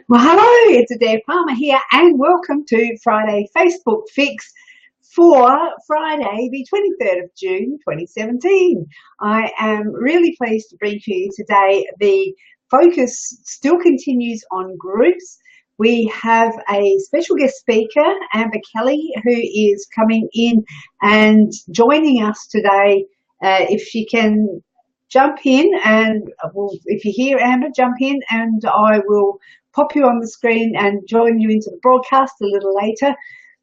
Well, hello, it's Adair Palmer here, and welcome to Friday Facebook Fix for Friday, the 23rd of June, 2017. I am really pleased to bring to you today the focus still continues on groups. We have a special guest speaker, Amber Kelly, who is coming in and joining us today. If she can jump in, and if you hear Amber, jump in and I will pop you on the screen and join you into the broadcast a little later.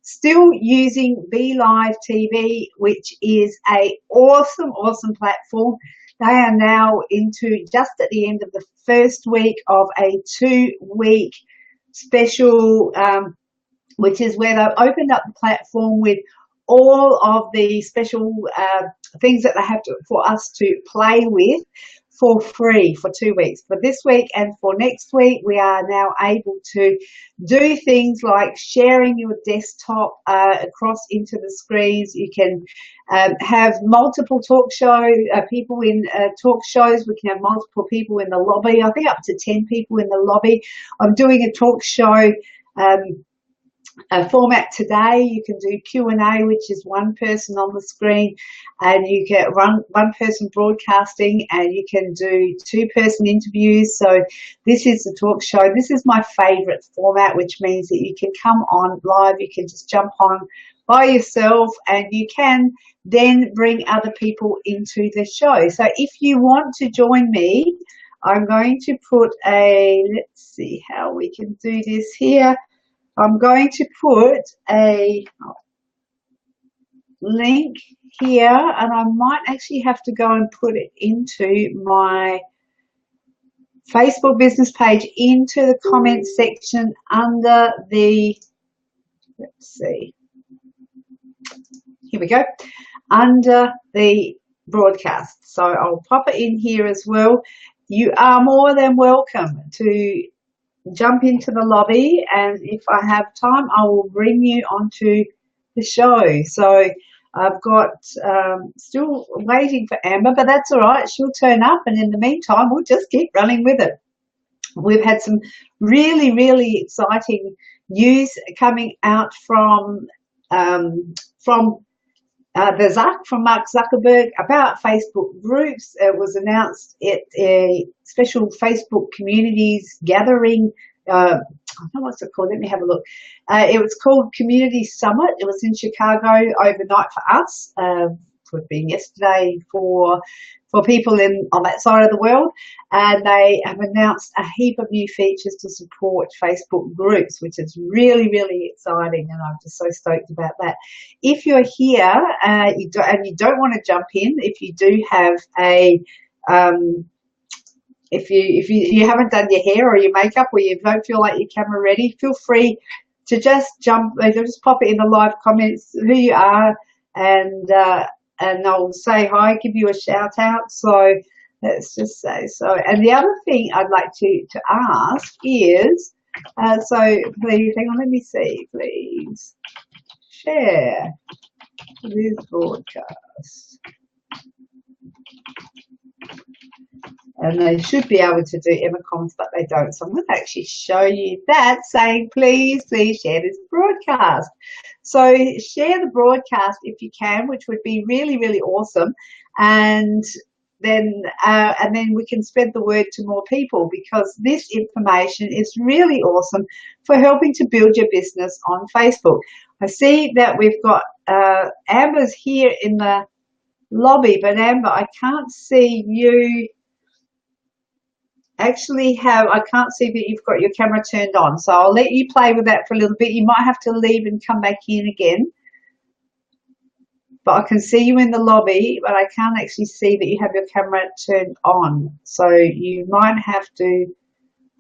Still using BeLive TV, which is a awesome platform. They are now into just at the end of the first week of a 2-week special, which is where they've opened up the platform with all of the special things that they have for us to play with for free for 2 weeks. For this week and for next week, we are now able to do things like sharing your desktop across into the screens. You can have multiple talk show people in talk shows. We can have multiple people in the lobby. I think up to 10 people in the lobby. I'm doing a talk show format today. You can do Q&A, which is one person on the screen, and you can run one person broadcasting, and you can do 2-person interviews. So this is the talk show. This is my favorite format, which means that you can come on live. You can just jump on by yourself, and you can then bring other people into the show. So if you want to join me, I'm going to put let's see how we can do this here. I'm going to put a link here, and I might actually have to go and put it into my Facebook business page, into the comments section under the, let's see, here we go, under the broadcast. So I'll pop it in here as well. You are more than welcome to jump into the lobby, and if I have time, I will bring you onto the show. So I've got still waiting for Amber, but that's all right. She'll turn up, and in the meantime, we'll just keep running with it. We've had some really exciting news coming out from Mark Zuckerberg about Facebook groups. It was announced at a special Facebook communities gathering. I don't know what's it called. Let me have a look. It was called Community Summit. It was in Chicago overnight for us. Could have been yesterday for people on that side of the world, and they have announced a heap of new features to support Facebook groups, which is really exciting, and I'm just so stoked about that. If you're here and you don't want to jump in, if you do have a if you haven't done your hair or your makeup, or you don't feel like your camera ready, feel free to just just pop it in the live comments who you are, and I'll say hi, give you a shout out. So let's just say so. And the other thing I'd like to ask is, so please, hang on, let me see, please share this broadcast. And they should be able to do emoticons, but they don't. So I'm going to actually show you that, saying please share this broadcast. So share the broadcast if you can, which would be really awesome, and then we can spread the word to more people, because this information is really awesome for helping to build your business on Facebook. I see that we've got Amber's here in the lobby, but Amber, I can't see you. I can't see that you've got your camera turned on, so I'll let you play with that for a little bit. You might have to leave and come back in again, but I can see you in the lobby, but I can't actually see that you have your camera turned on, so you might have to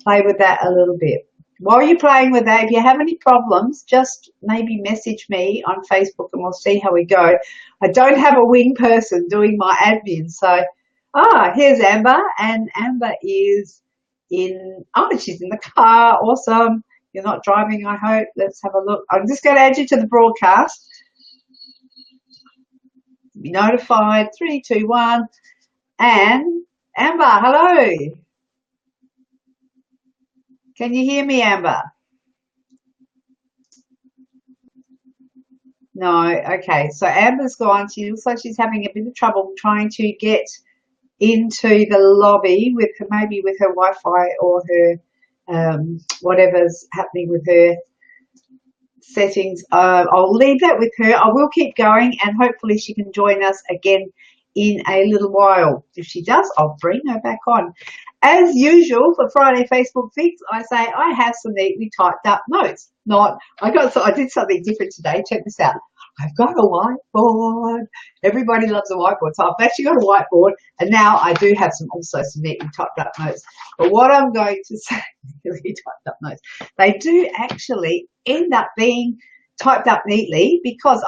play with that a little bit. While you're playing with that, if you have any problems, just maybe message me on Facebook and we'll see how we go. I don't have a wing person doing my admin, so here's Amber, and Amber is she's in the car. Awesome. You're not driving, I hope. Let's have a look. I'm just going to add you to the broadcast. Be notified. 3, 2, 1. And Amber, hello. Can you hear me, Amber? No, okay. So Amber's gone. She looks like she's having a bit of trouble trying to get into the lobby with her, maybe with her Wi-Fi or her whatever's happening with her settings. I'll leave that with her. I will keep going, and hopefully she can join us again in a little while. If she does, I'll bring her back on. As usual for Friday Facebook Fix, I say I have some neatly typed up notes. Not I did something different today. Check this out. I've got a whiteboard. Everybody loves a whiteboard, so I've actually got a whiteboard, and now I do have also some neatly typed up notes. But what I'm going to say, neatly typed up notes, they do actually end up being typed up neatly because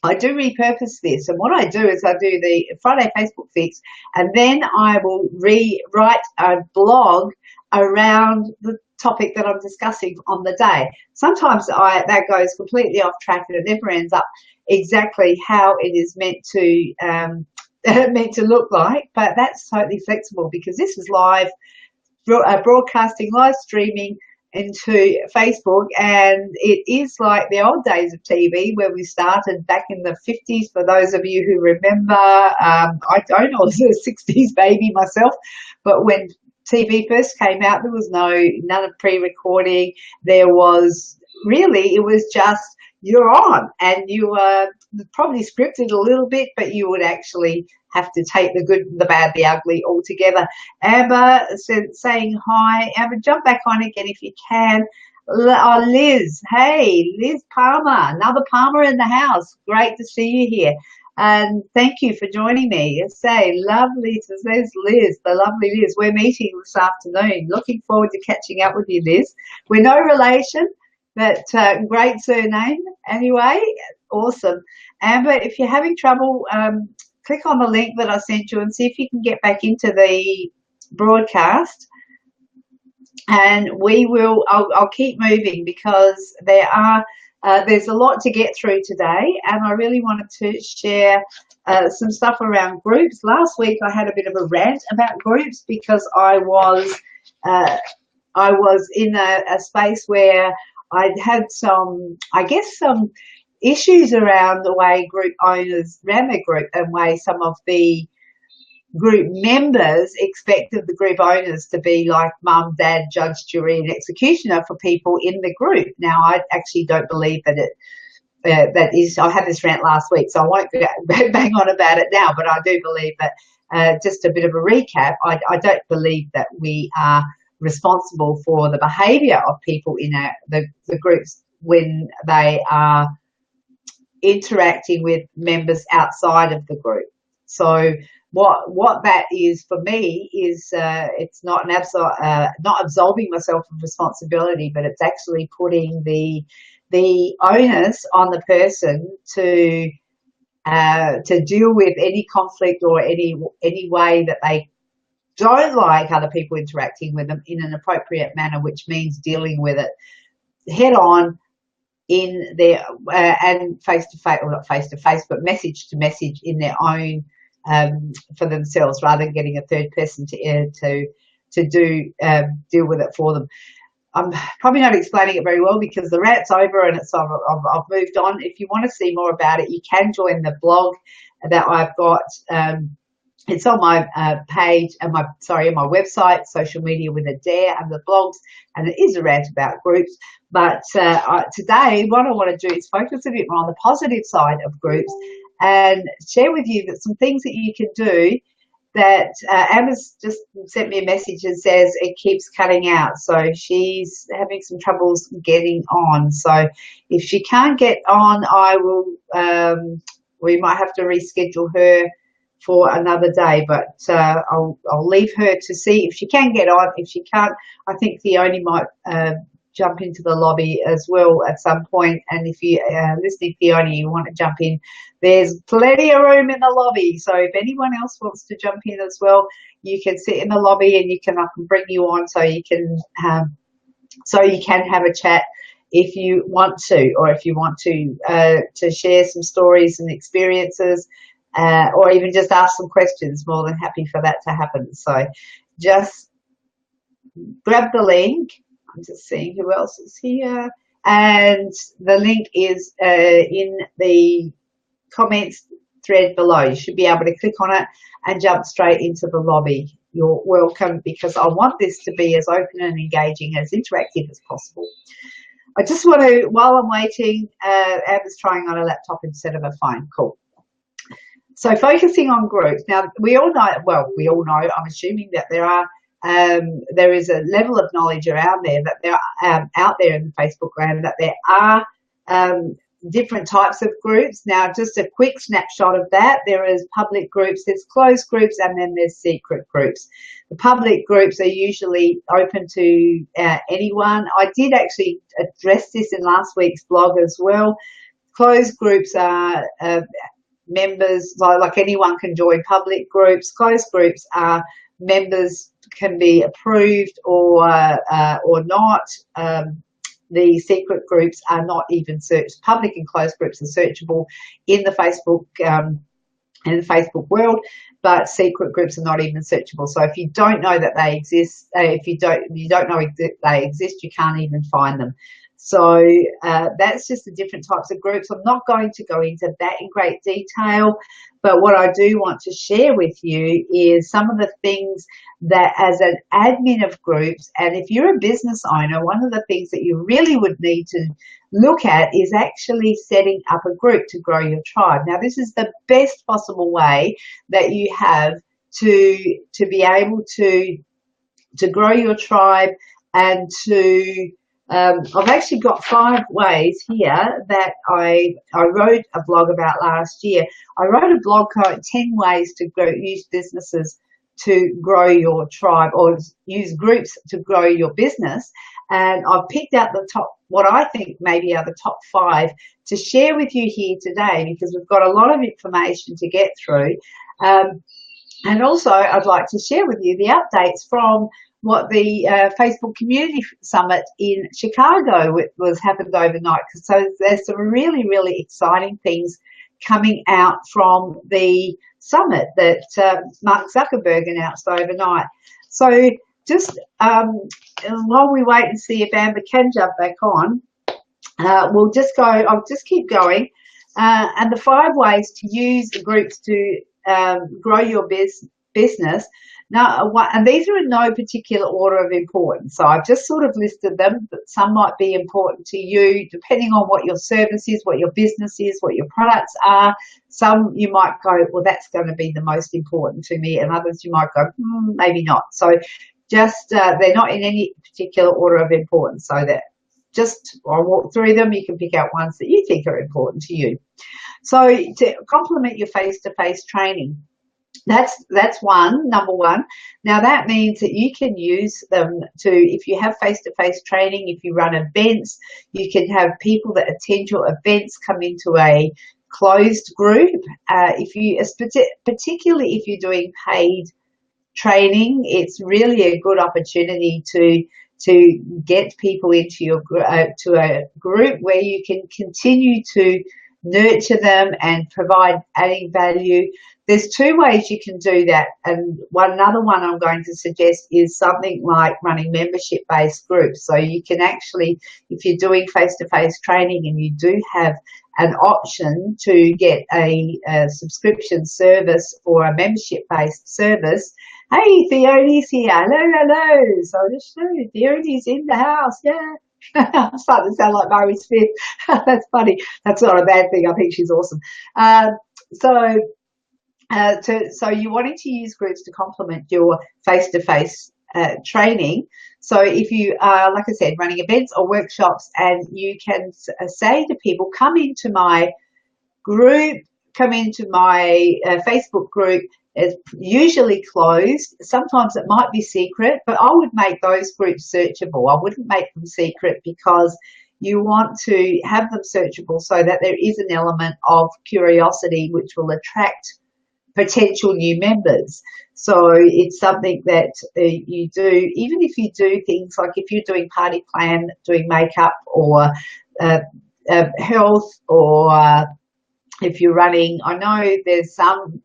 I do repurpose this, and what I do is I do the Friday Facebook Fix, and then I will rewrite a blog around the topic that I'm discussing on the day. Sometimes that goes completely off track and it never ends up exactly how it is meant to look like, but that's totally flexible because this is live broadcasting, live streaming into Facebook, and it is like the old days of TV where we started back in the 50s. For those of you who remember, I don't know, I was a 60s baby myself, but when TV first came out, there was none of pre-recording. It was just you're on, and you were probably scripted a little bit, but you would actually have to take the good, the bad, the ugly all together. Amber saying hi. Amber, jump back on again if you can. Liz, hey, Liz Palmer, another Palmer in the house. Great to see you here. And thank you for joining me. Lovely to there's Liz, the lovely Liz. We're meeting this afternoon. Looking forward to catching up with you, Liz. We're no relation, but great surname anyway. Awesome. Amber, if you're having trouble, click on the link that I sent you and see if you can get back into the broadcast. And I'll keep moving because there's a lot to get through today, and I really wanted to share some stuff around groups. Last week I had a bit of a rant about groups because I was in a space where I'd had some issues around the way group owners ran their group and way some of the group members expected the group owners to be like mum, dad, judge, jury and executioner for people in the group. Now, I actually don't believe that I had this rant last week, so I won't bang on about it now, but I do believe that, just a bit of a recap, I don't believe that we are responsible for the behaviour of people in the groups when they are interacting with members outside of the group. So what that is for me is it's not not absolving myself of responsibility, but it's actually putting the onus on the person to deal with any conflict or any way that they don't like other people interacting with them in an appropriate manner, which means dealing with it head on in their and face to face, or not face to face, but message to message in their own for themselves, rather than getting a third person to deal with it for them. I'm probably not explaining it very well because the rant's over and I've moved on. If you want to see more about it, you can join the blog that I've got. It's on my page and my website, Social Media with Adair, and the blogs, and it is a rant about groups. But today, what I want to do is focus a bit more on the positive side of groups and share with you that some things that you can do. That Emma's just sent me a message and says it keeps cutting out, so she's having some troubles getting on. So if she can't get on, I will. We might have to reschedule her for another day, but I'll leave her to see if she can get on. If she can't, I think Theoni might jump into the lobby as well at some point. And if you listening, Theoni, you want to jump in, there's plenty of room in the lobby. So if anyone else wants to jump in as well, you can sit in the lobby and I can bring you on so you can have a chat if you want to, or if you want to share some stories and experiences, or even just ask some questions. More than happy for that to happen. So just grab the link. I'm just seeing who else is here. And the link is in the comments thread below. You should be able to click on it and jump straight into the lobby. You're welcome, because I want this to be as open and engaging, as interactive as possible. I just want to, while I'm waiting, Amber's trying on a laptop instead of a phone. Cool. So focusing on groups. Now, we all know, I'm assuming that there is a level of knowledge around there, that there are out there in the Facebook land, that there are different types of groups. Now, just a quick snapshot of that. There is public groups, there's closed groups, and then there's secret groups. The public groups are usually open to anyone. I did actually address this in last week's blog as well. Closed groups are members, like anyone can join public groups. Closed groups are members can be approved or not. The secret groups are not even searched. Public and closed groups are searchable in the Facebook world, but secret groups are not even searchable. So if you don't know that they exist, if you don't know they exist, you can't even find them. So that's just the different types of groups. I'm not going to go into that in great detail, but what I do want to share with you is some of the things that, as an admin of groups, and if you're a business owner, one of the things that you really would need to look at is actually setting up a group to grow your tribe. Now, this is the best possible way that you have to be able to grow your tribe and to I've actually got 5 ways here that I wrote a blog about last year. I wrote a blog called 10 ways to use businesses to grow your tribe, or use groups to grow your business. And I've picked out the top, what I think maybe are the top 5 to share with you here today, because we've got a lot of information to get through. And also I'd like to share with you the updates from what the Facebook Community Summit in Chicago happened overnight. So there's some really, really exciting things coming out from the summit that Mark Zuckerberg announced overnight. So just while we wait and see if Amber can jump back on, I'll just keep going. And the 5 ways to use the groups to grow your business. Now, and these are in no particular order of importance. So I've just sort of listed them, but some might be important to you depending on what your service is, what your business is, what your products are. Some you might go, well, that's going to be the most important to me, and others you might go, maybe not. So just they're not in any particular order of importance. So that I'll walk through them. You can pick out ones that you think are important to you. So to complement your face-to-face training, that's number one. Now that means that you can use them to, if you have face-to-face training, if you run events, you can have people that attend your events come into a closed group. Particularly if you're doing paid training, it's really a good opportunity to get people into your to a group where you can continue to nurture them and provide adding value. There's 2 ways you can do that, and another one I'm going to suggest is something like running membership-based groups. So you can actually, if you're doing face-to-face training and you do have an option to get a subscription service or a membership-based service. Hey, Theone's here. Hello. So just show you, Theone's in the house. Yeah. I'm starting to sound like Murray Smith. That's funny. That's not a bad thing. I think she's awesome. So you're wanting to use groups to complement your face-to-face training. So if you are, like I said, running events or workshops, and you can say to people, come into my group, come into my Facebook group. It's usually closed. Sometimes it might be secret, but I would make those groups searchable. I wouldn't make them secret, because you want to have them searchable so that there is an element of curiosity which will attract potential new members. So it's something that you do, even if you do things like if you're doing party plan, doing makeup, or health, or if you're running, I know there's one,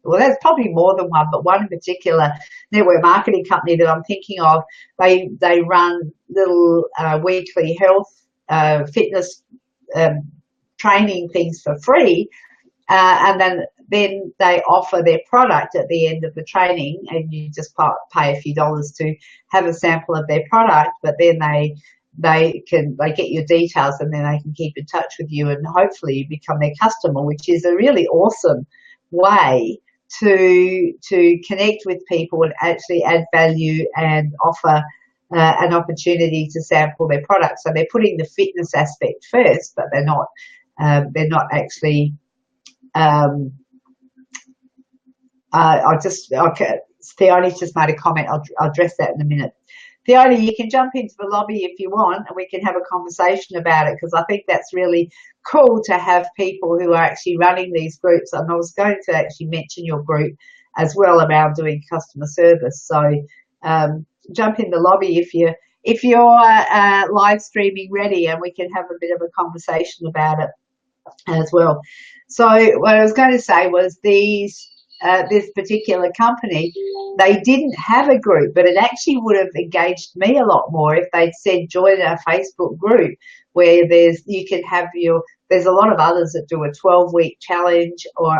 well, there's probably more than one, but one in particular network marketing company that I'm thinking of, they run little weekly health fitness training things for free, and then they offer their product at the end of the training, and you just pay a few dollars to have a sample of their product. But then they get your details, and then they can keep in touch with you, and hopefully you become their customer, which is a really awesome way to connect with people and actually add value and offer an opportunity to sample their product. So they're putting the fitness aspect first, but they're not actually. Theoni's just made a comment. I'll address that in a minute. Theoni, you can jump into the lobby if you want, and we can have a conversation about it, because I think that's really cool to have people who are actually running these groups. And I was going to actually mention your group as well about doing customer service. So jump in the lobby if you're live streaming ready, and we can have a bit of a conversation about it as well. So what I was going to say was this particular company, they didn't have a group, but it actually would have engaged me a lot more if they'd said join our Facebook group, where there's a lot of others that do a 12-week challenge, or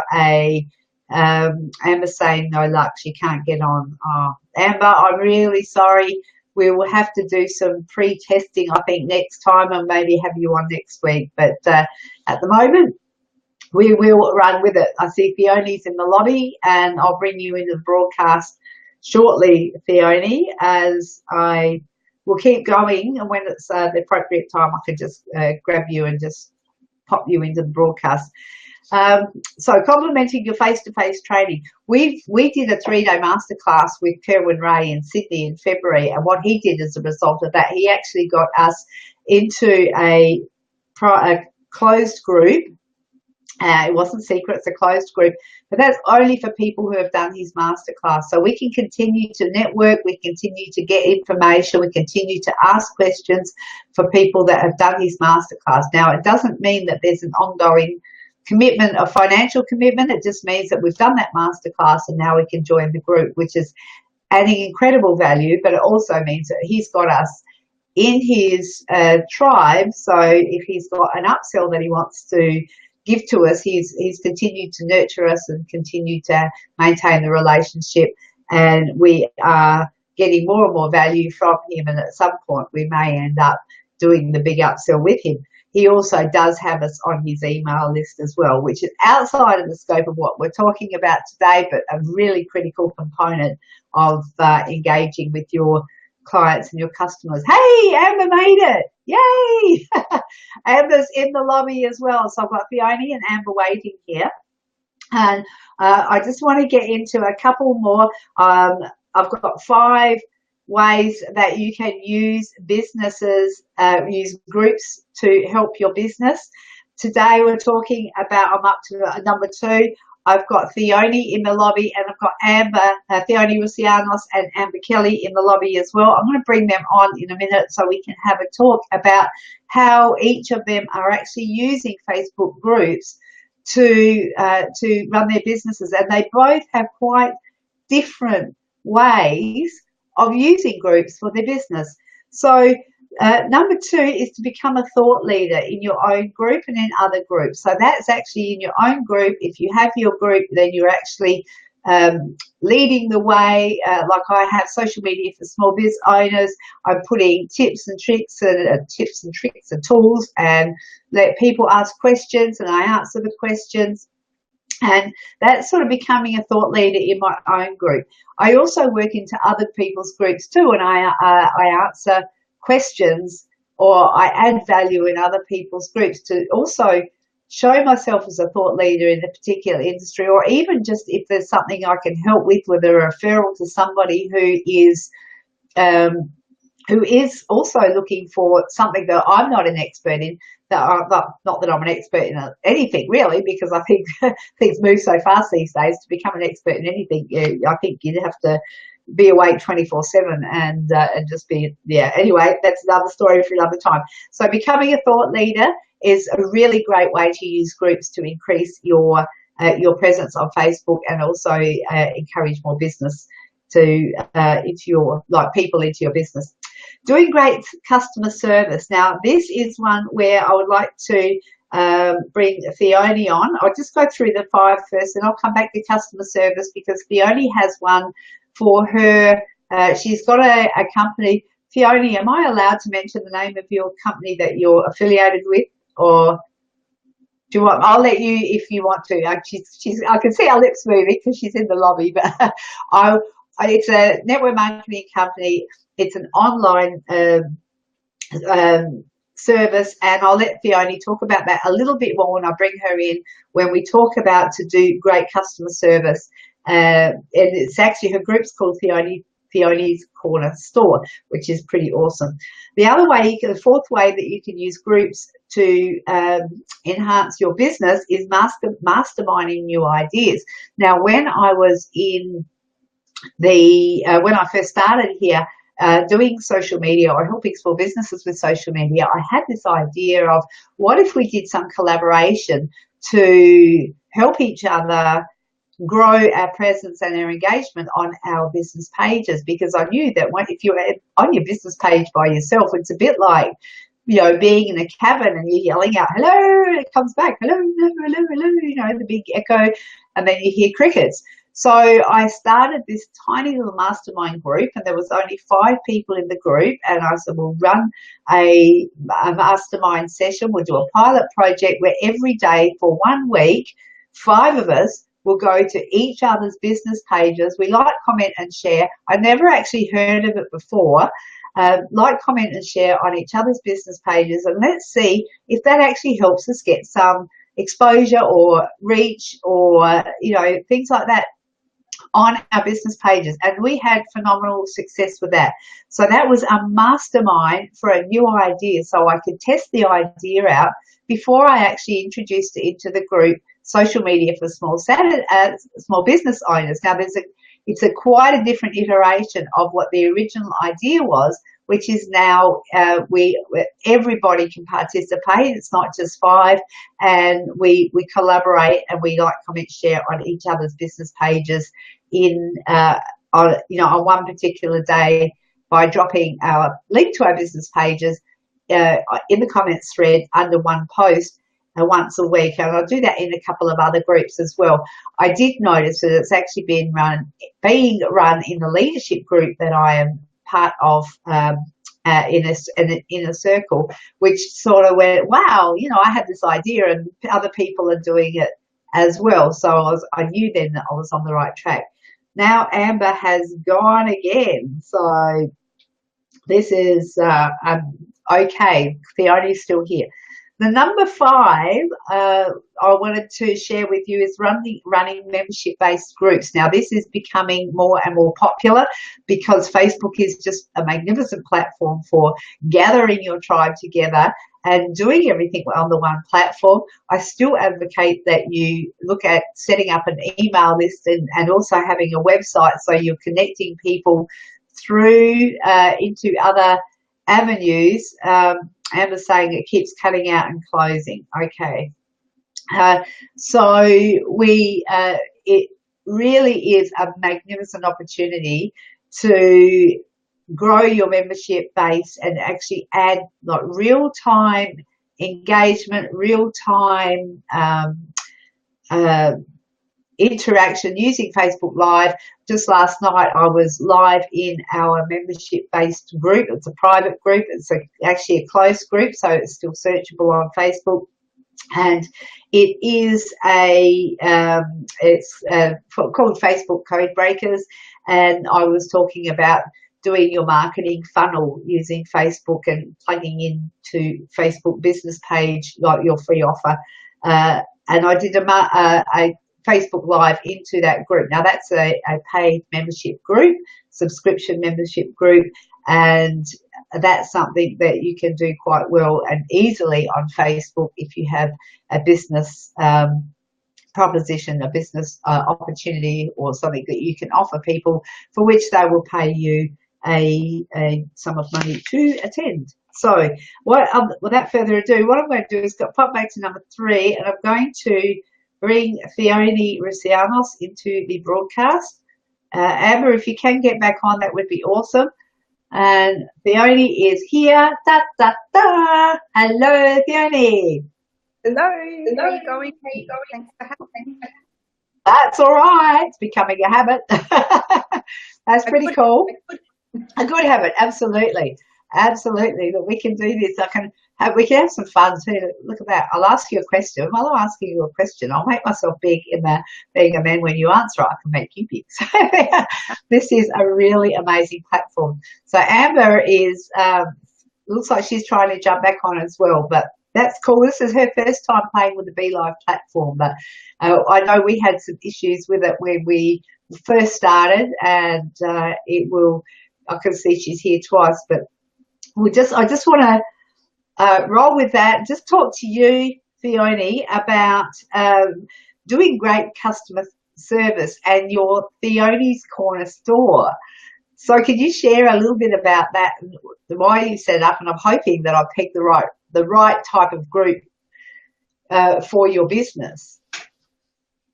Amber's saying no luck, she can't get on. Oh, Amber, I'm really sorry. We will have to do some pre-testing, I think, next time, and maybe have you on next week. But at the moment, we will run with it. I see Theoni's in the lobby, and I'll bring you into the broadcast shortly, Theoni, as I will keep going. And when it's the appropriate time, I can just grab you and just pop you into the broadcast. So complementing your face-to-face training, we did a 3-day masterclass with Kerwin Ray in Sydney in February, and what he did as a result of that, he actually got us into a closed group. It wasn't secret, it's a closed group, but that's only for people who have done his masterclass. So we can continue to network, we continue to get information, we continue to ask questions for people that have done his masterclass. Now, it doesn't mean that there's an ongoing commitment, a financial commitment. It just means that we've done that masterclass and now we can join the group, which is adding incredible value, but it also means that he's got us in his tribe. So if he's got an upsell that he wants to give to us, he's continued to nurture us and continue to maintain the relationship, and we are getting more and more value from him, and at some point we may end up doing the big upsell with him. He also does have us on his email list as well, which is outside of the scope of what we're talking about today, but a really critical component of engaging with your clients and your customers. Hey, Amber made it. Yay! Amber's in the lobby as well. So I've got Theoni and Amber waiting here. And I just want to get into a couple more. I've got 5 ways that you can use businesses, use groups to help your business. Today we're talking about, I'm up to number 2. I've got Theoni in the lobby, and I've got Amber, Theoni Rusianos and Amber Kelly in the lobby as well. I'm going to bring them on in a minute so we can have a talk about how each of them are actually using Facebook groups to run their businesses, and they both have quite different ways of using groups for their business. So number 2 is to become a thought leader in your own group and in other groups. So that's actually in your own group. If you have your group, then you're actually leading the way. Like I have social media for small business owners. I'm putting tips and tricks and tools, and let people ask questions and I answer the questions. And that's sort of becoming a thought leader in my own group. I also work into other people's groups too, and I answer questions, or I add value in other people's groups to also show myself as a thought leader in a particular industry, or even just if there's something I can help with a referral to somebody who is also looking for something that I'm not an expert in. Not that I'm an expert in anything really, because I think things move so fast these days. To become an expert in anything, I think you'd have to be awake 24/7 and just be, anyway, that's another story for another time. So becoming a thought leader is a really great way to use groups to increase your presence on Facebook, and also encourage more business into your people into your business. Doing great customer service. Now this is one where I would like to bring Theone on. I'll just go through the 5 first and I'll come back to customer service because Theone has one for her. She's got a company. Theone, am I allowed to mention the name of your company that you're affiliated with, or do you want? I'll let you if you want to. I can see her lips moving because she's in the lobby, but it's a network marketing company. It's an online service, and I'll let Theone talk about that a little bit more when I bring her in, when we talk about to do great customer service. And it's actually, her group's called Theone's Corner Store, which is pretty awesome. The other way, the 4th way that you can use groups to enhance your business is masterminding new ideas. Now, when I was in when I first started here, doing social media or helping small businesses with social media, I had this idea of what if we did some collaboration to help each other grow our presence and our engagement on our business pages, because I knew that if you're on your business page by yourself, it's a bit like, being in a cabin and you're yelling out, hello, and it comes back, hello, hello, hello, hello, the big echo, and then you hear crickets. So I started this tiny little mastermind group, and there was only 5 people in the group, and I said, we'll run a mastermind session. We'll do a pilot project where every day for 1 week, 5 of us will go to each other's business pages. We like, comment, and share. I never actually heard of it before. Like, comment, and share on each other's business pages, and let's see if that actually helps us get some exposure or reach or, things like that on our business pages. And we had phenomenal success with that. So that was a mastermind for a new idea, so I could test the idea out before I actually introduced it into the group, Social Media for Small Business Owners. Now it's quite a different iteration of what the original idea was, which is now everybody can participate. It's not just 5, and we collaborate and we like, comment, share on each other's business pages on one particular day by dropping our link to our business pages in the comments thread under one post once a week, and I'll do that in a couple of other groups as well. I did notice that it's actually being run in the leadership group that I am part of, in a circle, which sort of went, wow, I had this idea and other people are doing it as well. So I knew then that I was on the right track. Now Amber has gone again, so this is okay. Theone's still here. The number 5 I wanted to share with you is running membership-based groups. Now, this is becoming more and more popular because Facebook is just a magnificent platform for gathering your tribe together and doing everything on the one platform. I still advocate that you look at setting up an email list and also having a website, so you're connecting people through into other avenues. Amber's saying it keeps cutting out and closing. Okay. So it really is a magnificent opportunity to grow your membership base and actually add like real-time engagement, real-time interaction using Facebook Live. Just last night I was live in our membership-based group. It's a private group. It's actually a closed group, so it's still searchable on Facebook. And it is called Facebook Code Breakers. And I was talking about doing your marketing funnel using Facebook and plugging into Facebook business page, like your free offer. And I did a Facebook Live into that group. Now that's a paid membership group, subscription membership group, and that's something that you can do quite well and easily on Facebook if you have a business proposition, a business opportunity, or something that you can offer people for which they will pay you a sum of money to attend. So without further ado, what I'm going to do is pop back to number 3, and I'm going to bring Theone Rosianos into the broadcast. Amber, if you can get back on, that would be awesome. And Theoni is here. Da, da, da. Hello, Theoni. Hello. How are you going? Thanks for having me. That's all right. It's becoming a habit. That's pretty cool. A good habit, absolutely. Absolutely. That we can do this. We can have some fun too. Look at that. I'll ask you a question. While I'm asking you a question, I'll make myself big in the being a man. When you answer, I can make you big. So this is a really amazing platform. So Amber is looks like she's trying to jump back on as well, but that's cool. This is her first time playing with the Be Live platform, but I know we had some issues with it when we first started, and it will. I can see she's here twice, but I just want to roll with that. Just talk to you, Theoni, about doing great customer service and your Theoni's Corner store. So can you share a little bit about that, why you set it up? And I'm hoping that I've picked the right type of group for your business.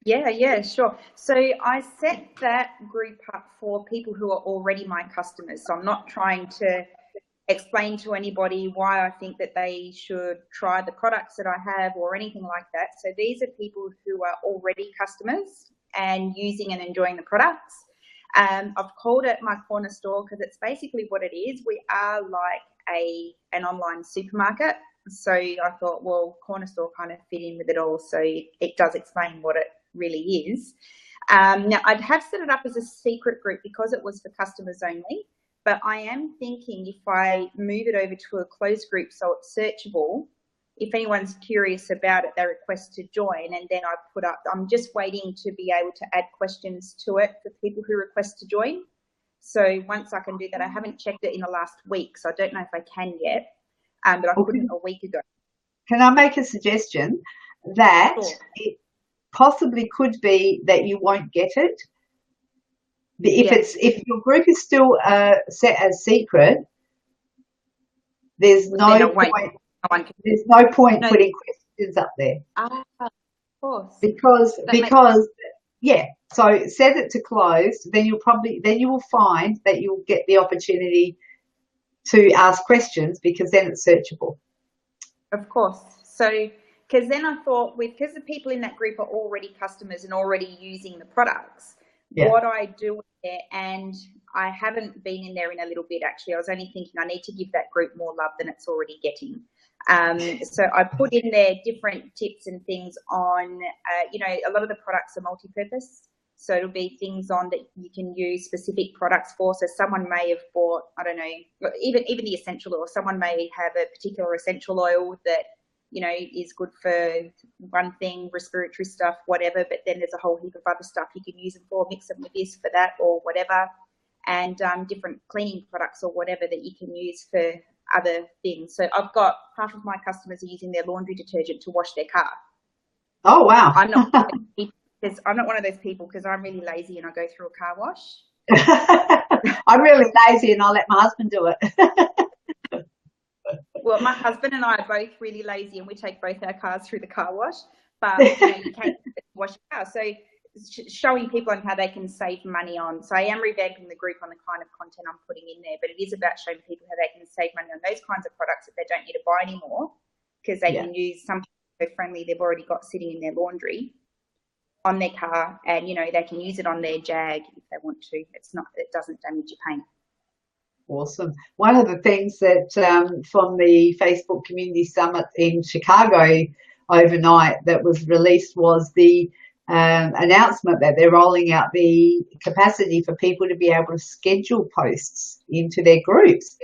Yeah, sure. So I set that group up for people who are already my customers. So I'm not trying to explain to anybody why I think that they should try the products that I have or anything like that. So these are people who are already customers and using and enjoying the products. I've called it my corner store because it's basically what it is. We are like an online supermarket. So I thought, well, corner store kind of fit in with it all. So it does explain what it really is. Now, I'd have set it up as a secret group because it was for customers only. But I am thinking if I move it over to a closed group so it's searchable, if anyone's curious about it, they request to join, and then I put up, I'm just waiting to be able to add questions to it for people who request to join. So once I can do that, I haven't checked it in the last week, so I don't know if I can yet, but I couldn't a week ago. Can I make a suggestion that Sure. It possibly could be that you won't get it? If your group is still set as secret, there's no point. There's no point putting questions up there. Of course. Because yeah. So set it to closed. Then you will find that you'll get the opportunity to ask questions because then it's searchable. Of course. So because then I thought because the people in that group are already customers and already using the products. Yeah. What I do there, and I haven't been in there in a little bit actually. I was only thinking I need to give that group more love than it's already getting. So I put in there different tips and things on, a lot of the products are multi-purpose. So it'll be things on that you can use specific products for. So someone may have bought, I don't know, even the essential oil. Someone may have a particular essential oil that is good for one thing, respiratory stuff, whatever, but then there's a whole heap of other stuff you can use them for, mix them with this for that or whatever, and different cleaning products or whatever that you can use for other things. So I've got half of my customers are using their laundry detergent to wash their car. Oh, wow. I'm not one of those people because I'm really lazy and I go through a car wash. I'm really lazy and I'll let my husband do it. Well, my husband and I are both really lazy and we take both our cars through the car wash, but you can't wash your car. So showing people on how they can save money on. So I am revamping the group on the kind of content I'm putting in there, but it is about showing people how they can save money on those kinds of products that they don't need to buy anymore because they can use something so friendly they've already got sitting in their laundry on their car, and they can use it on their Jag if they want to. It doesn't damage your paint. Awesome. One of the things that from the Facebook Community Summit in Chicago overnight that was released was the announcement that they're rolling out the capacity for people to be able to schedule posts into their groups.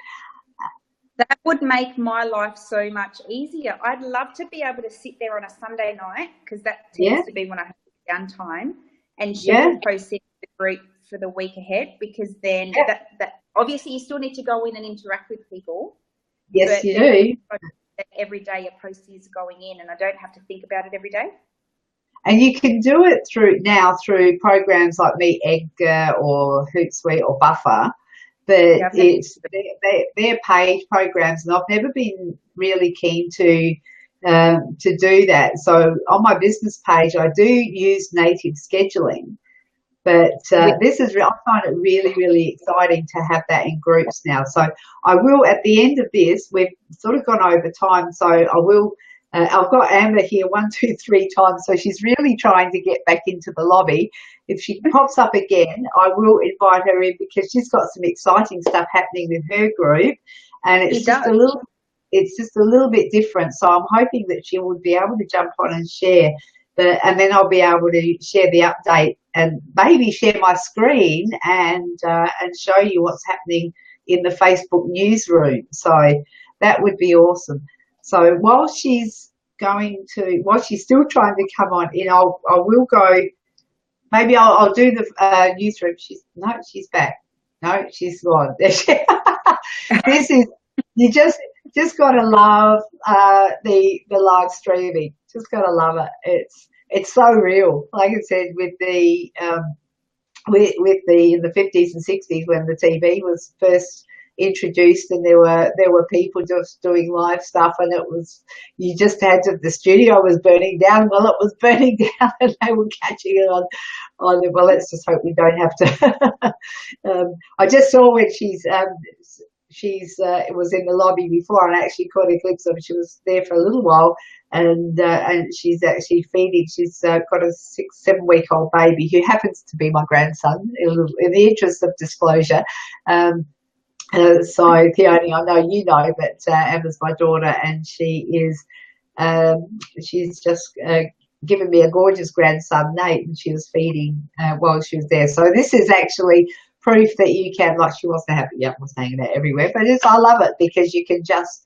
That would make my life so much easier. I'd love to be able to sit there on a Sunday night because that tends to be when I have downtime and schedule posts in the group for the week ahead, because then that obviously you still need to go in and interact with people. Yes, you do. Every day a post is going in and I don't have to think about it every day. And you can do it through programs like Meet Edgar or Hootsuite or Buffer, but they're paid programs, and I've never been really keen to do that. So on my business page, I do use native scheduling, But this is, I find it really, really exciting to have that in groups now. So I will, at the end of this, we've sort of gone over time, so I will, I've got Amber here 1, 2, 3 times, so she's really trying to get back into the lobby. If she pops up again, I will invite her in because she's got some exciting stuff happening with her group, and it's just a little bit different. So I'm hoping that she would be able to jump on and share. And then I'll be able to share the update and maybe share my screen and show you what's happening in the Facebook newsroom. So that would be awesome. So while she's still trying to come on in, I will go. Maybe I'll do the newsroom. She's back. No, she's gone. This is, you just gotta love the live streaming. Just gotta love it. It's so real. Like I said, with the in the 50s and 60s when the TV was first introduced, and there were people just doing live stuff, and it was, you just had to, the studio was burning down. Well, it was burning down, and they were catching it on. Well, let's just hope we don't have to. I just saw when she's was in the lobby before, and I actually caught a glimpse of her. She was there for a little while, and she's actually feeding. She's got a 6-7-week-old baby who happens to be my grandson, in the interest of disclosure. So Theone, I know you know, but Amber's my daughter, and she's just given me a gorgeous grandson, Nate, and she was feeding while she was there. So this is actually proof that you can, like, she wasn't happy. Yeah, I was saying that everywhere, but I love it because you can just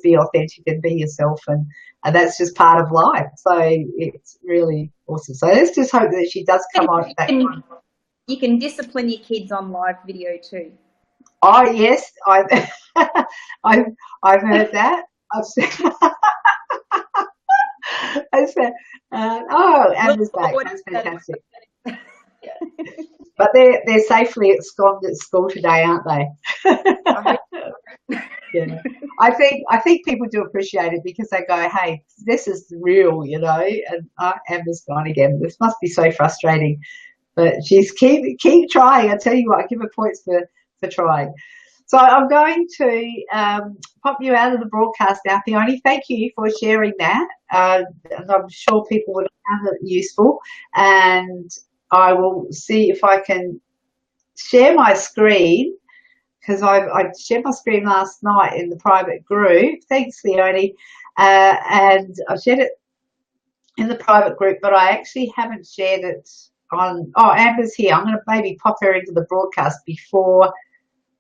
be authentic and be yourself, and that's just part of life. So it's really awesome. So let's just hope that she does come on. You can discipline your kids on live video too. Oh yes, I've heard that. I've said, Amber's back. That's fantastic. But they're safely absconded at school today, aren't they? Yeah. I think people do appreciate it because they go, hey, this is real, you know. And Amber's gone again. This must be so frustrating, but she's keep trying. I tell you what, I give her points for trying. So I'm going to pop you out of the broadcast now, Theone. Thank you for sharing that. And I'm sure people would find it useful. And I will see if I can share my screen, because I shared my screen last night in the private group. Thanks, Theone. And I shared it in the private group, but I actually haven't shared it on. Oh, Amber's here. I'm going to maybe pop her into the broadcast before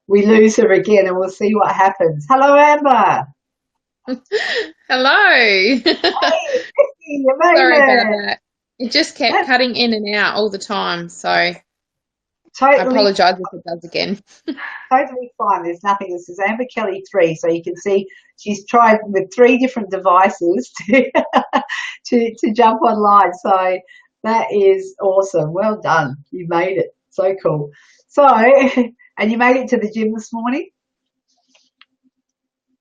we lose her again, and we'll see what happens. Hello, Amber. Hello. Hey, sorry about that. It just kept cutting in and out all the time, so totally, I apologise if it does again. Totally fine. There's nothing. This is Amber Kelly 3, so you can see she's tried with 3 different devices to jump online. So that is awesome. Well done. You made it. So cool. So, and you made it to the gym this morning?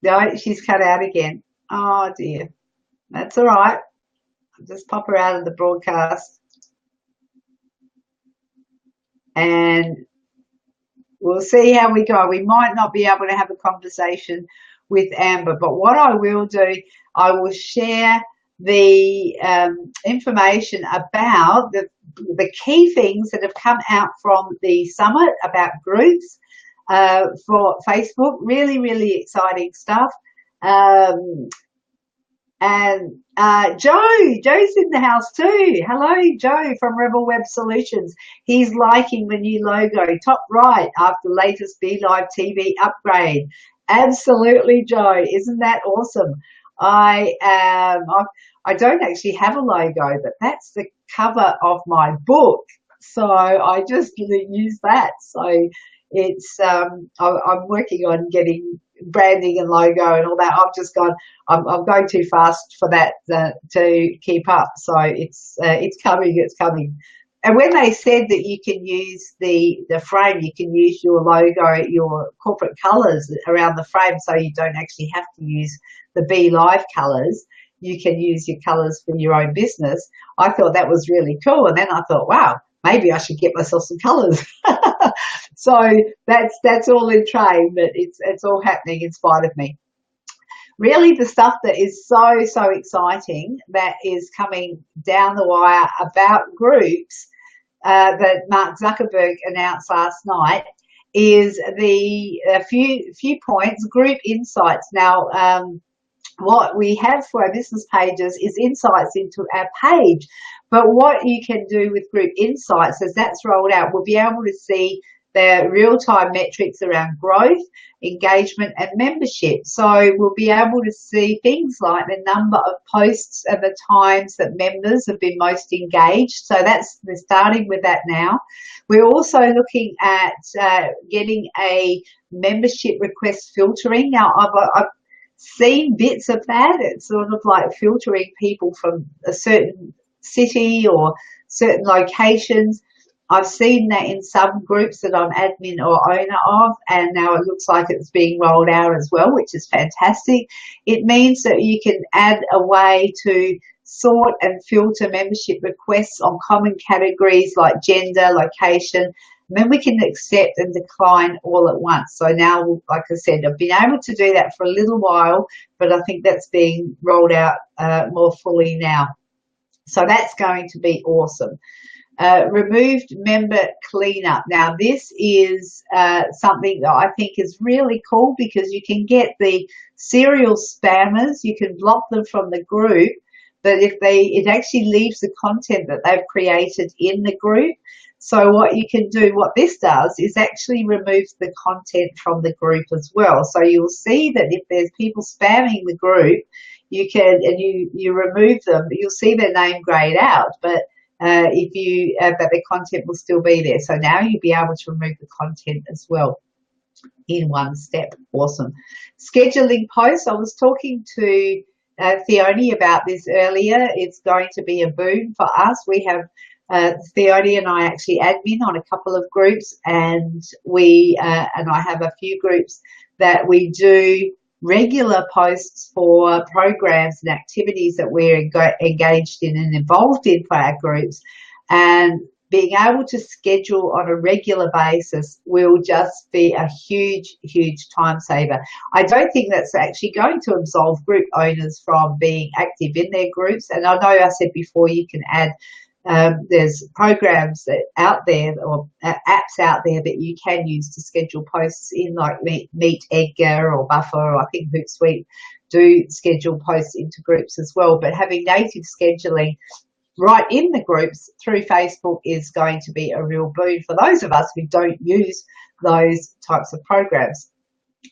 No, she's cut out again. Oh dear. That's all right. I'll just pop her out of the broadcast. And we'll see how we go. We might not be able to have a conversation with Amber, but what I will do, I will share the information about the key things that have come out from the summit about groups for Facebook. Really, really exciting stuff. And Joe's in the house too. Hello, Joe from Rebel Web Solutions. He's liking the new logo, top right, after latest BeLive TV upgrade. Absolutely, Joe. Isn't that awesome? I don't actually have a logo, but that's the cover of my book. So I just use that. So it's I'm working on getting branding and logo and all that. I've just gone, I'm going too fast for that to keep up. So it's coming. And when they said that you can use the frame, you can use your logo, your corporate colours around the frame, so you don't actually have to use the BeLive colours. You can use your colours for your own business. I thought that was really cool. And then I thought, wow, maybe I should get myself some colours. So that's all in train, but it's all happening in spite of me. Really, the stuff that is so exciting that is coming down the wire about groups that Mark Zuckerberg announced last night is a few points, group insights. Now, what we have for our business pages is insights into our page, but what you can do with group insights as that's rolled out, we'll be able to see the real-time metrics around growth, engagement and membership. So we'll be able to see things like the number of posts and the times that members have been most engaged. So we're starting with that now. We're also looking at getting a membership request filtering. Now I've seen bits of that. It's sort of like filtering people from a certain city or certain locations. I've seen that in some groups that I'm admin or owner of, and now it looks like it's being rolled out as well, which is fantastic. It means that you can add a way to sort and filter membership requests on common categories like gender, location, and then we can accept and decline all at once. So now, like I said, I've been able to do that for a little while, but I think that's being rolled out more fully now. So that's going to be awesome. Removed member cleanup. Now this is something that I think is really cool because you can get the serial spammers, you can block them from the group, but it actually leaves the content that they've created in the group. So what you can do, what this does is actually removes the content from the group as well. So you'll see that if there's people spamming the group, you can, and you remove them, you'll see their name grayed out, but but the content will still be there. So now you'll be able to remove the content as well in one step. Awesome. Scheduling posts. I was talking to Theoni about this earlier. It's going to be a boom for us. We have Theoni and I actually admin on a couple of groups, and I have a few groups that we do regular posts for programs and activities that we're engaged in and involved in for our groups, and being able to schedule on a regular basis will just be a huge time saver. I don't think that's actually going to absolve group owners from being active in their groups, and I know I said before you can add there's programs out there or apps out there that you can use to schedule posts in, like Meet Edgar or Buffer, or I think Hootsuite do schedule posts into groups as well. But having native scheduling right in the groups through Facebook is going to be a real boon for those of us who don't use those types of programs.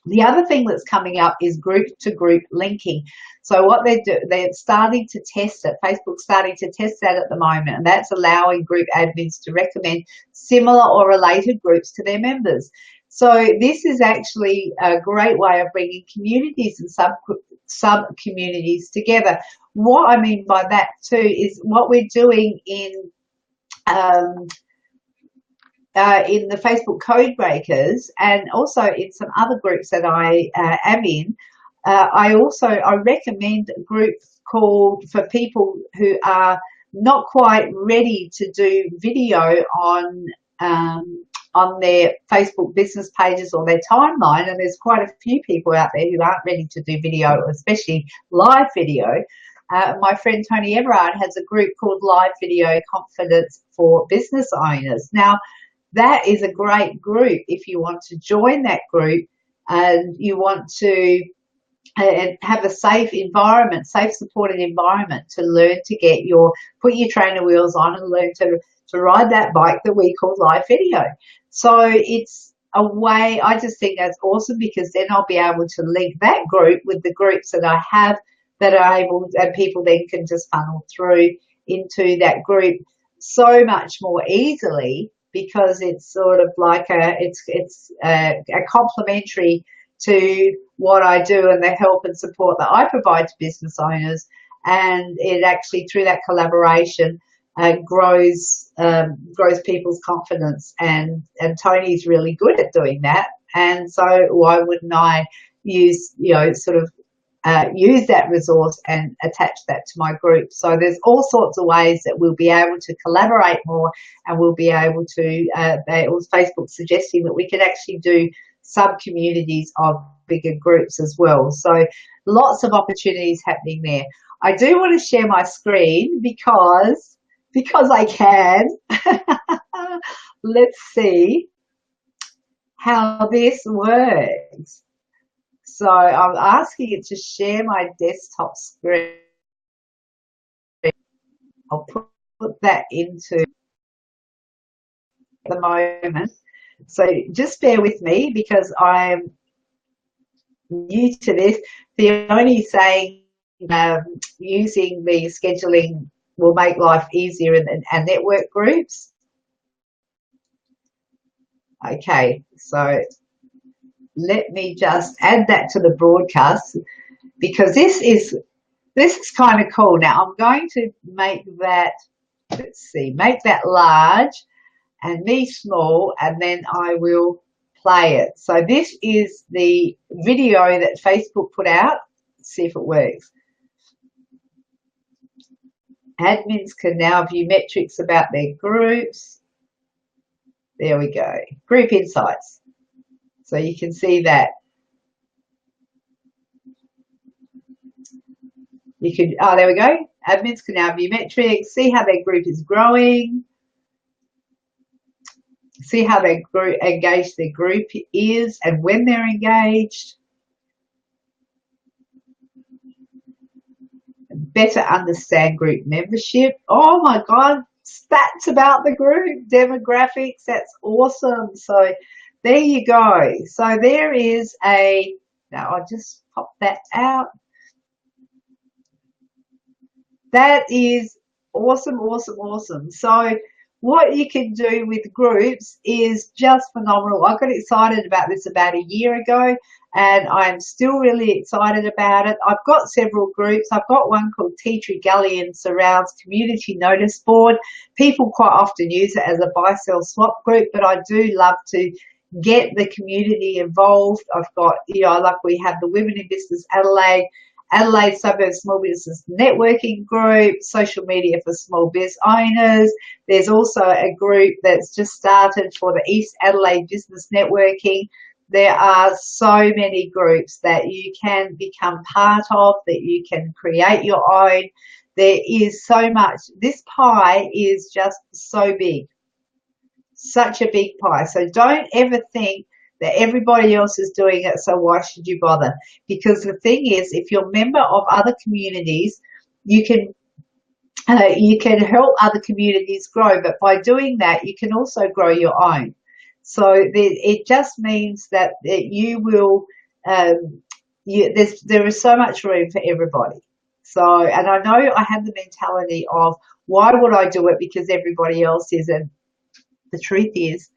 The other thing that's coming up is group-to-group linking. So what they're starting to test it. Facebook's starting to test that at the moment, and that's allowing group admins to recommend similar or related groups to their members. So this is actually a great way of bringing communities and sub-communities together. What I mean by that too is what we're doing in the Facebook Code Breakers, and also in some other groups that I am in. I recommend a group called for people who are not quite ready to do video on their Facebook business pages or their timeline, and there's quite a few people out there who aren't ready to do video, especially live video. My friend Tony Everard has a group called Live Video Confidence for Business Owners. Now, that is a great group if you want to join that group and you want to have a safe environment, safe supported environment to learn to put your trainer wheels on and learn to ride that bike that we call live video. So it's a way, I just think that's awesome, because then I'll be able to link that group with the groups that I have that are able, and people then can just funnel through into that group so much more easily, because it's sort of like it's a complementary to what I do and the help and support that I provide to business owners, and it actually, through that collaboration, grows people's confidence, and Tony's really good at doing that, and so why wouldn't I use sort of use that resource and attach that to my group. So there's all sorts of ways that we'll be able to collaborate more, and we'll be able to, it was Facebook suggesting that we could actually do sub-communities of bigger groups as well. So lots of opportunities happening there. I do want to share my screen because I can. Let's see how this works. So I'm asking it to share my desktop screen. I'll put that into the moment. So just bear with me because I'm new to this. Fiona's saying using the scheduling will make life easier and network groups. Okay, so let me just add that to the broadcast because this is kind of cool. Now I'm going to make that, let's see, make that large and me small, and then I will play it. So this is the video that Facebook put out. Let's see if it works. Admins can now view metrics about their groups. There we go. Group insights. So you can see that. You can, oh, there we go. Admins can now view metrics, see how their group is growing, see how they engaged their group is and when they're engaged. Better understand group membership. Oh my God, stats about the group, demographics, that's awesome. So there you go. So there is a, now I'll just pop that out. That is awesome, awesome, awesome. So what you can do with groups is just phenomenal. I got excited about this about a year ago, and I'm still really excited about it. I've got several groups. I've got one called Tea Tree Gully and Surrounds Community Notice Board. People quite often use it as a buy, sell, swap group, but I do love to get the community involved. I've got, you know, like we have the Women in Business Adelaide Suburb Small Business Networking Group, social media for small biz owners. There's also a group that's just started for the East Adelaide Business Networking. There are so many groups that you can become part of, that you can create your own. There is so much. This pie is just so big, such a big pie. So don't ever think that everybody else is doing it, so why should you bother? Because the thing is, if you're a member of other communities, you can help other communities grow, but by doing that, you can also grow your own. So it just means that you will, there is so much room for everybody. So, and I know I have the mentality of, why would I do it because everybody else isn't? The truth is,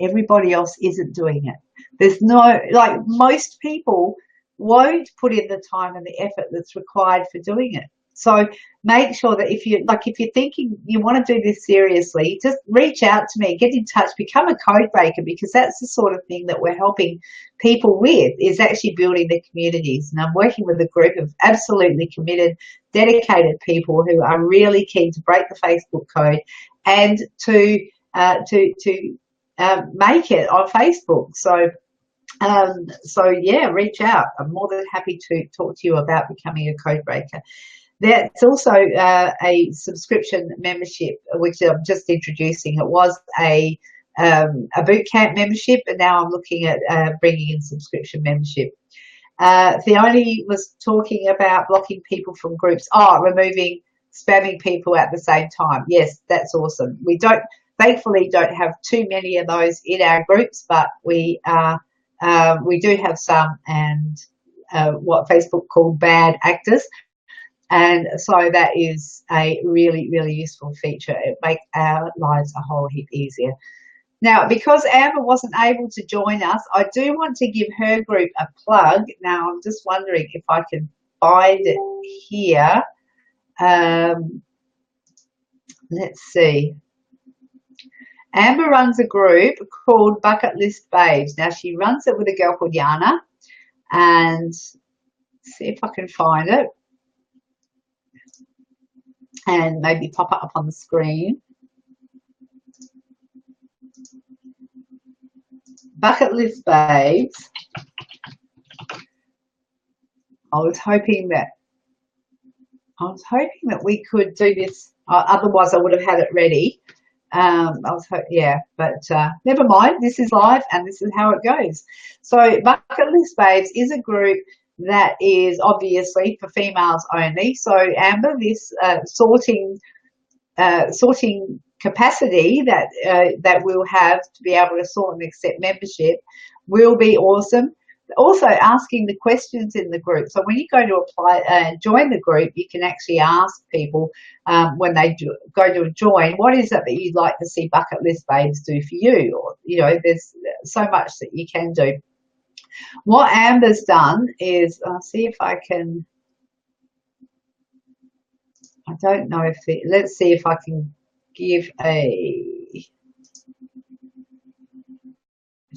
everybody else isn't doing it. There's no, like, most people won't put in the time and the effort that's required for doing it. So make sure that if you're thinking you want to do this seriously, just reach out to me, get in touch, become a code breaker, because that's the sort of thing that we're helping people with, is actually building the communities. And I'm working with a group of absolutely committed, dedicated people who are really keen to break the Facebook code and to make it on Facebook. So yeah, reach out. I'm more than happy to talk to you about becoming a code breaker. That's also a subscription membership, which I'm just introducing. It was a boot camp membership, and now I'm looking at bringing in subscription membership. Fiona was talking about blocking people from groups. Oh, removing spamming people at the same time. Yes, that's awesome. We thankfully don't have too many of those in our groups, but we do have some, and what Facebook called bad actors. And so that is a really, really useful feature. It makes our lives a whole heap easier. Now, because Amber wasn't able to join us, I do want to give her group a plug. Now, I'm just wondering if I can find it here. Let's see. Amber runs a group called Bucket List Babes. Now, she runs it with a girl called Yana, and see if I can find it and maybe pop it up on the screen. Bucket List Babes. I was hoping that we could do this. Otherwise, I would have had it ready. Yeah, but never mind. This is live, and this is how it goes. So, Bucket List Babes is a group that is obviously for females only. So, Amber, this sorting capacity that we'll have to be able to sort and accept membership will be awesome. Also asking the questions in the group. So when you go to apply and join the group, you can actually ask people when they go to join, what is it that you'd like to see Bucket List Babes do for you? Or, you know, there's so much that you can do. What Amber's done is, I'll see if I can, I don't know if, let's see if I can give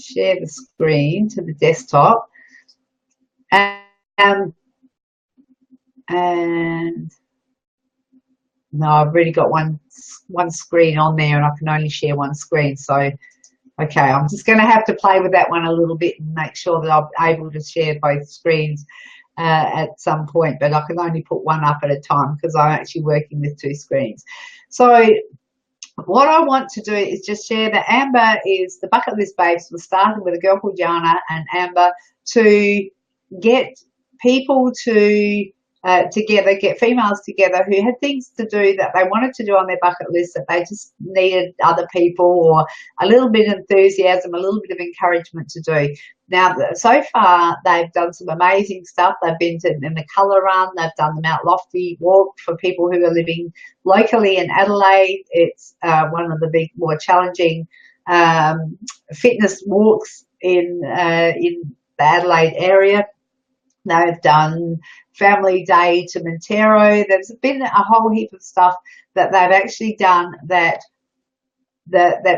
share the screen to the desktop, and no, I've already got one screen on there, and I can only share one screen. So, okay, I'm just going to have to play with that one a little bit and make sure that I'm able to share both screens at some point. But I can only put one up at a time because I'm actually working with two screens. So, what I want to do is just share that Amber is the Bucket List Babes was started with a girl called Yana and Amber to get people to together, get females together who had things to do that they wanted to do on their bucket list that they just needed other people or a little bit of enthusiasm, a little bit of encouragement to do. Now, so far, they've done some amazing stuff. They've been in the Colour Run. They've done the Mount Lofty Walk for people who are living locally in Adelaide. It's one of the big, more challenging fitness walks in the Adelaide area. They've done Family Day to Montero. There's been a whole heap of stuff that they've actually done that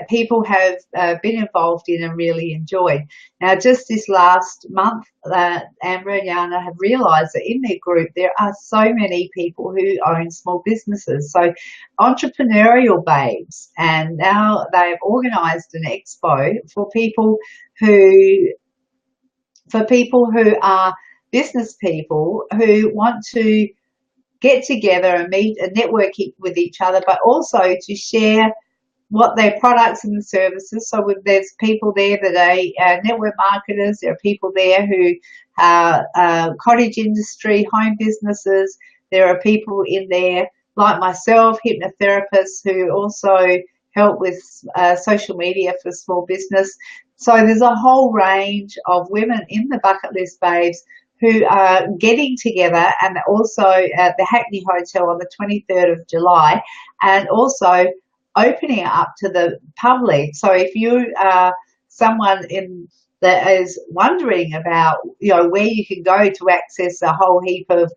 people have been involved in and really enjoyed. Now, just this last month, Amber and Yana have realised that in their group there are so many people who own small businesses, so entrepreneurial babes, and now they've organised an expo for people who are business people who want to get together and meet and network with each other, but also to share what their products and services. So there's people there that are network marketers. There are people there who are cottage industry, home businesses. There are people in there like myself, hypnotherapists, who also help with social media for small business. So there's a whole range of women in the Bucket List Babes who are getting together, and also at the Hackney Hotel on the 23rd of July, and also opening it up to the public. So if you are someone that is wondering about, you know, where you can go to access a whole heap of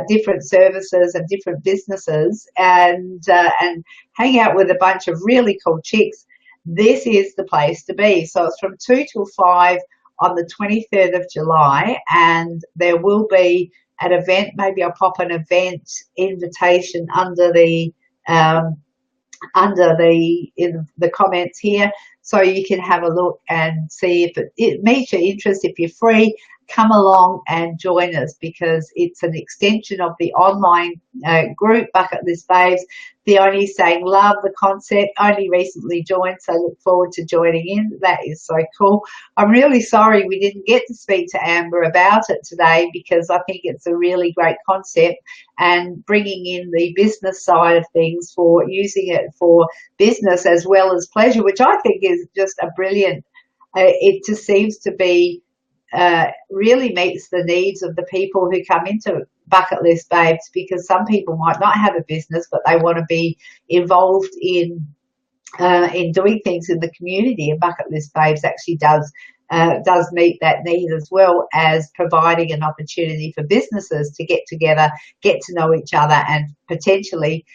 different services and different businesses, and hang out with a bunch of really cool chicks, this is the place to be. So it's from 2 till 5 on the 23rd of July, and there will be an event. Maybe I'll pop an event invitation under the in the comments here, so you can have a look and see if it meets your interest. If you're free, come along and join us, because it's an extension of the online group Bucket List Babes. The only saying love the concept, only recently joined, so look forward to joining in. That is so cool. I'm really sorry we didn't get to speak to Amber about it today, because I think it's a really great concept, and bringing in the business side of things, for using it for business as well as pleasure, which I think is just a brilliant, it just seems to be really meets the needs of the people who come into Bucket List Babes, because some people might not have a business, but they want to be involved in doing things in the community, and Bucket List Babes actually does meet that need, as well as providing an opportunity for businesses to get together, get to know each other, and potentially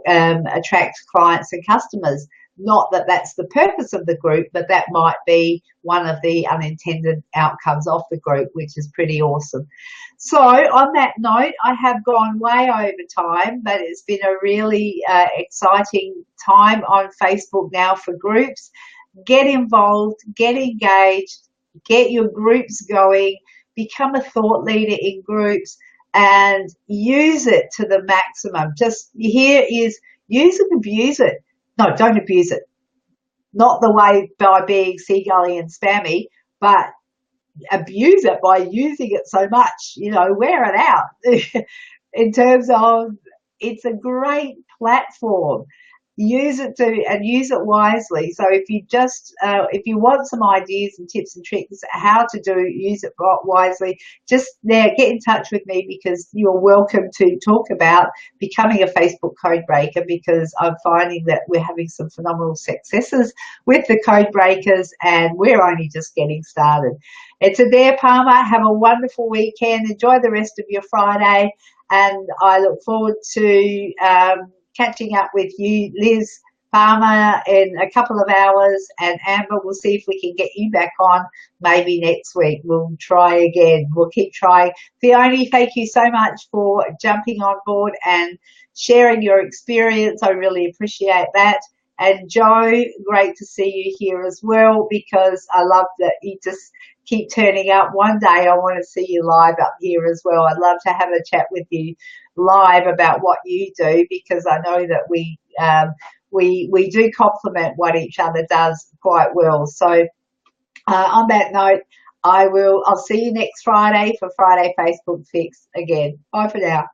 attract clients and customers. Not that that's the purpose of the group, but that might be one of the unintended outcomes of the group, which is pretty awesome. So on that note, I have gone way over time, but it's been a really exciting time on Facebook now for groups. Get involved, get engaged, get your groups going, become a thought leader in groups, and use it to the maximum. Just here is use and abuse it. No, don't abuse it. Not the way by being seagully and spammy, but abuse it by using it so much, you know, wear it out in terms of it's a great platform. Use it and use it wisely. So if you just if you want some ideas and tips and tricks how to use it wisely, just get in touch with me, because you're welcome to talk about becoming a Facebook code breaker, because I'm finding that we're having some phenomenal successes with the code breakers and we're only just getting started. It's Adair Palmer. Have a wonderful weekend. Enjoy the rest of your Friday, and I look forward to catching up with you, Liz Palmer, in a couple of hours, and Amber, we'll see if we can get you back on maybe next week. We'll try again. We'll keep trying. Fiona, thank you so much for jumping on board and sharing your experience. I really appreciate that. And Joe, great to see you here as well, because I love that you just keep turning up. One day I want to see you live up here as well. I'd love to have a chat with you live about what you do, because I know that we do complement what each other does quite well. So on that note, I'll see you next Friday for Friday Facebook Fix again. Bye for now.